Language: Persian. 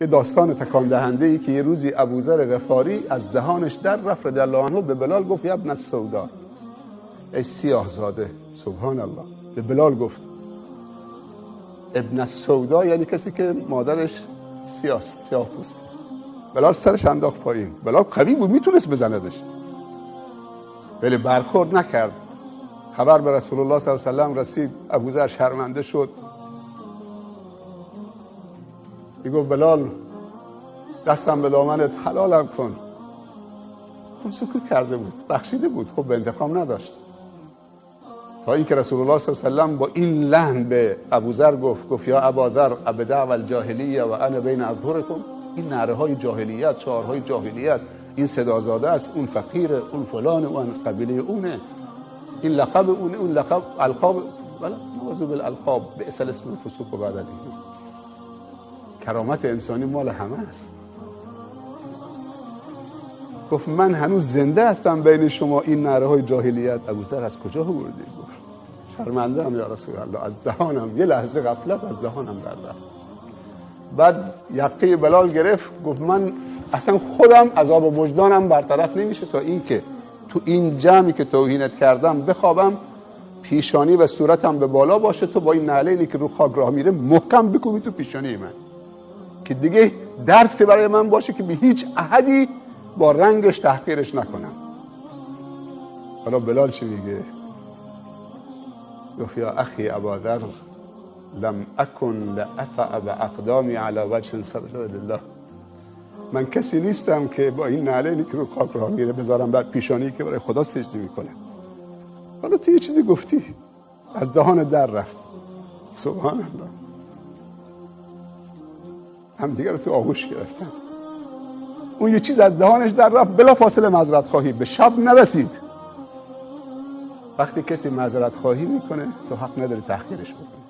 یه داستان تکان دهنده ای که یه روزی ابوذر غفاری از دهانش در رفت رضی الله عنه، به بلال گفت یا ابن السودا، ای سیاه زاده. سبحان الله. به بلال گفت ابن السودا یعنی کسی که مادرش سیاه پوست. بلال سرش انداخت پایین. بلال قوی بود، میتونست بزندش ولی برخورد نکرد. خبر به رسول الله صلی الله علیه و سلم رسید. ابوذر شرمنده شد. میگه بلال دستم به دامنت، حلالم کن. خب سکوت کرده بود، بخشیده بود، خب به انتقام نداشت. تا اینکه رسول الله صلی الله علیه و سلم با این لحن به ابوذر گفت یا اباذر ابدع الجاهلیه و انا بین اظهرکم. این نعره های جاهلیت، شعارهای جاهلیت، این صدازاده است، اون فقیره، اون فلان، اون از قبیله اونه، این لقب اونه، اون لقب القاب، ولی موضوع بالالقاب بئس الاسم الفسوق بعد الایمان. کرامت انسانی مال همه است. گفت من هنوز زنده هستم بین شما این نعره های جاهلیت. ابوذر از کجا آوردی؟ گفت شرمنده ام یا رسول الله، از دهانم یه لحظه غفلت از دهانم در رفت. بعد یقه بلال گرفت. گفت من اصلا خودم عذاب وجدانم برطرف نمیشه تا این که تو این جمعی که توهینت کردم بخوابم، پیشانی و صورتم به بالا باشه، تو با این نعلینی که رو خاک راه میره محکم بکوبی تو پیشانی من، که دیگه درسی برای من باشه که به هیچ احدی با رنگش تحقیرش نکنم. حالا بلال چی میگه؟ گفت یا اخی اباذر لم اکن لأطأ باقدامی علی وجه سبیل الله. من کسی نیستم که با این نعلینی که رو خاک راه میره بذارم بر پیشانی که برای خدا سجده میکنه. حالا تو یه چیزی گفتی از دهان در رفت. سبحان الله. هم دیگه رو تو آغوش گرفتن. اون یه چیز از دهانش در رفت، بلا فاصله معذرت خواهی. به شب نرسید. وقتی کسی معذرت خواهی میکنه تو حق نداری تحقیرش بکنی.